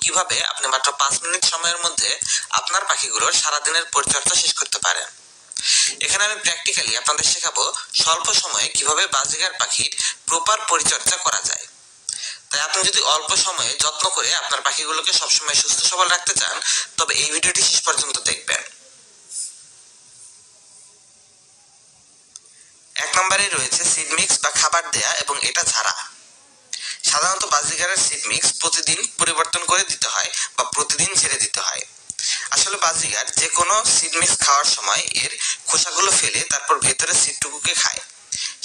কিভাবে আপনি মাত্র 5 মিনিট সময়ের মধ্যে আপনার পাখিগুলোর সারাদিনের পরিচর্যা শেষ করতে পারেন। এখানে আমি প্র্যাকটিক্যালি আপনাদের শেখাবো স্বল্প সময়ে কিভাবে বাজিগার পাখির প্রপার পরিচর্যা করা যায়। তাই আপনি যদি অল্প সময়ে যত্ন করে আপনার পাখিগুলোকে সবসময় সুস্থ সবল রাখতে চান, তবে এই ভিডিওটি শেষ পর্যন্ত দেখবেন। 1 নম্বরে রয়েছে সিড মিক্স বা খাবার দেয়া এবং এটা ছাড়া। সাধারণত বাজিগারের সিড মিক্স প্রতিদিন পরিবর্তন করে দিতে হয় বা প্রতিদিন ছেড়ে দিতে হয়। আসলে বাজিগার যে কোনো সিড মিক্স খাওয়ার সময় এর খোসাগুলো ফেলে তারপর ভেতরের সিডটুকুকে খায়।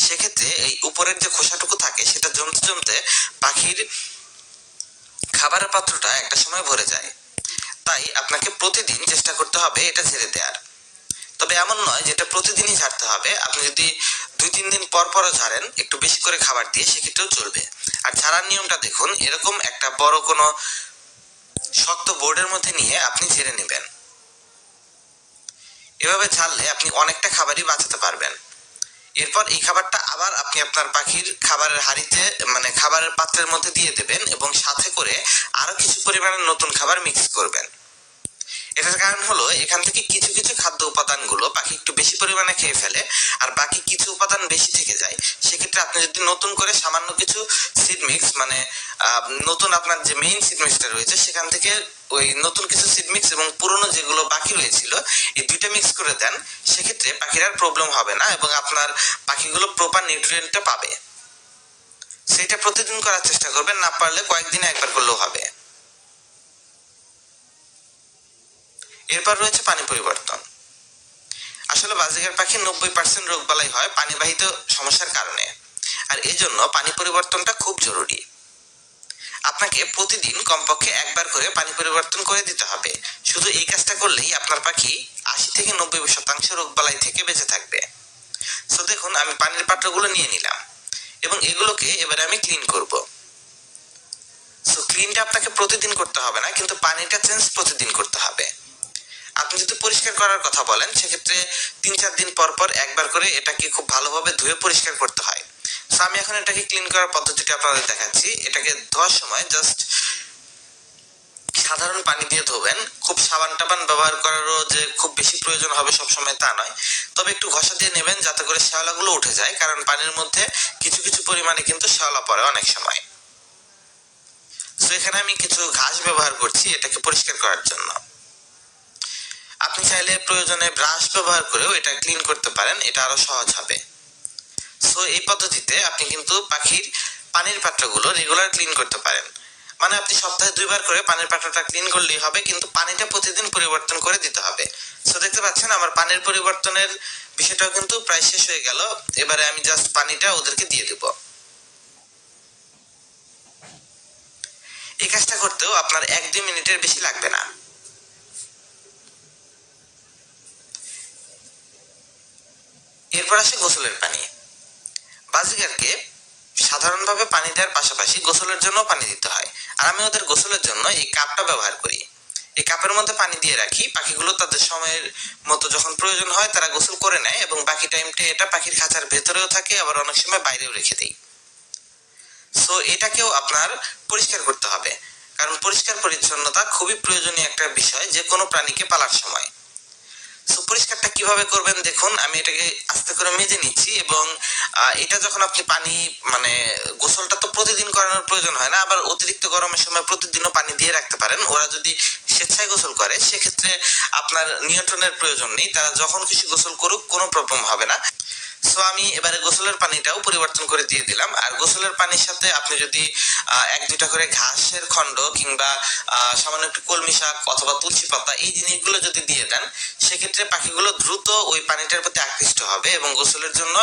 সেক্ষেত্রে এই উপরের যে খোসাটুকু থাকে সেটা জমতে জমতে পাখির খাবারের পাত্রটা একটা সময় ভরে যায়। তাই আপনাকে প্রতিদিন চেষ্টা করতে হবে এটা ছেড়ে দেওয়ার। তবে এমন নয় যেটা প্রতিদিনই ঝাড়তে হবে। আপনি যদি 2-3 দিন পর পরও ঝাড়েন একটু বেশি করে খাবার দিয়ে, সেক্ষেত্রেও চলবে। আর ঝাড়ার নিয়মটা দেখুন, এরকম একটা বড় কোনো শক্ত বোর্ডের মধ্যে নিয়ে আপনি ঝেড়ে নেবেন। এভাবে ঝাড়লে আপনি অনেকটা খাবারই বাঁচাতে পারবেন। এরপর এই খাবারটা আবার আপনি আপনার পাখির খাবারের হাঁড়িতে মানে খাবারের পাত্রের মধ্যে দিয়ে দেবেন এবং সাথে করে আরো কিছু পরিমাণে নতুন খাবার মিক্স করবেন। এটার কারণ হলো এখান থেকে কিছু কিছু খাদ্য উপাদানগুলো পাখি একটু বেশি পরিমাণে খেয়ে ফেলে আর বাকি কিছু উপাদান বেশি থেকে যায়। সেক্ষেত্রে আপনি যদি নতুন করে সামান্য কিছু সিড মিক্স মানে নতুন আপনার যে মেইন সিড মিক্সটা রয়েছে সেখান থেকে ওই নতুন কিছু সিড মিক্স এবং পুরনো যেগুলো বাকি রয়েছিল এই দুইটা মিক্স করে দেন, সেক্ষেত্রে পাখির আর প্রবলেম হবে না এবং আপনার পাখিগুলো প্রপার নিউট্রিয়েন্টটা পাবে। সেটা প্রতিদিন করার চেষ্টা করবেন, না পারলে কয়েকদিনে একবার করলেও হবে। এরপর রয়েছে পানি পরিবর্তন। আসলে বাজিগার পাখির 90% রোগবালাই হয় পানিবাহিত সমস্যার কারণে, আর এই জন্য পানি পরিবর্তনটা খুব জরুরি। আপনাকে প্রতিদিন কমপক্ষে একবার করে পানি পরিবর্তন করে দিতে হবে। শুধু এই কাজটা করলেই আপনার পাখি 80-90% রোগবালাই থেকে বেঁচে থাকবে। সো দেখুন, আমি পানির পাত্রগুলো নিয়ে নিলাম এবং এগুলোকে এবারে আমি ক্লিন করব। সো ক্লিনটা আপনাকে প্রতিদিন করতে হবে না, কিন্তু পানিটা চেঞ্জ প্রতিদিন করতে হবে। আপনি যদি পরিষ্কার করার কথা বলেন সেক্ষেত্রে 3-4 দিন পর পর একবার করে এটাকে খুব ভালোভাবে ধুয়ে পরিষ্কার করতে হয়। সো আমি এখন এটাকে ক্লিন করার পদ্ধতিটা আপনাদের দেখাচ্ছি। এটাকে ধোয়ার সময় জাস্ট সাধারণ পানি দিয়ে ধোবেন। খুব সাবান টাবান ব্যবহার করারও যে খুব বেশি প্রয়োজন হবে সবসময় তা নয়, তবে একটু ঘষা দিয়ে নেবেন যাতে করে শ্যাওলাগুলো উঠে যায়, কারণ পানির মধ্যে কিছু কিছু পরিমাণে কিন্তু শ্যাওলা পড়ে অনেক সময়। সো এখানে আমি কিছু ঘাস ব্যবহার করছি এটাকে পরিষ্কার করার জন্য। আপনি চাইলে প্রয়োজনে ব্রাশ ব্যবহার করেও এটা ক্লিন করতে পারেন, এটা আরো সহজ হবে। সো এই পদ্ধতিতে আপনি কিন্তু পাখির পানির পাত্রগুলো রেগুলার ক্লিন করতে পারেন। মানে আপনি সপ্তাহে 2 বার করে পানির পাত্রটা ক্লিন করলেই হবে, কিন্তু পানিটা প্রতিদিন পরিবর্তন করে দিতে হবে। সো দেখতে পাচ্ছেন আমার পানির পরিবর্তনের বিষয়টাও কিন্তু প্রায় শেষ হয়ে গেল। এবারে আমি জাস্ট পানিটা ওদেরকে দিয়ে দেব। এই কাজটা করতেও আপনার 1-2 মিনিটের বেশি লাগবে না। এরপর আসে গোসলের পানি। বাজিগারকে সাধারণভাবে পানি দেওয়ার পাশাপাশি গোসলের জন্য পানি দিতে হয়, আর আমি ওদের গোসলের জন্য এই কাপটা ব্যবহার করি। এই কাপের মধ্যে পানি দিয়ে রাখি, পাখিগুলো তাদের সময়ের মতো যখন প্রয়োজন হয় তারা গোসল করে নেয় এবং বাকি টাইমটা এটা পাখির খাঁচার ভেতরেও থাকে, আবার অনেক সময় বাইরেও রেখে দিই। সো এটাকেও আপনার পরিষ্কার করতে হবে, কারণ পরিষ্কার পরিচ্ছন্নতা খুবই প্রয়োজনীয় একটা বিষয় যে কোনো প্রাণীকে পালার সময়। সো পরিষ্কারটা কিভাবে করবেন দেখুন, আমি এটাকে আস্তে করে মেজে নিচ্ছি এবং এটা যখন আপনি পানি মানে গোসলটা তো প্রতিদিন করানোর প্রয়োজন হয় না, আবার অতিরিক্ত গরমের সময় প্রতিদিনও পানি দিয়ে রাখতে পারেন। ওরা যদি স্বেচ্ছায় গোসল করে সেক্ষেত্রে আপনার নিয়ন্ত্রণের প্রয়োজন নেই, তারা যখন খুশি গোসল করুক, কোনো প্রবলেম হবে না। সো আমি এবারে গোসলের পানিটাও পরিবর্তন করে দিয়ে দিলাম। আর গোসলের পানির সাথে আপনি যদি 1-2টা করে ঘাসের খণ্ড কিংবা সামান্য একটু কলমি শাক অথবা তুলসী পাতা এই জিনিসগুলো যদি দিয়ে দেন, সেক্ষেত্রে পাখিগুলো দ্রুত ওই পানিটার প্রতি আকৃষ্ট হবে এবং গোসলের জন্য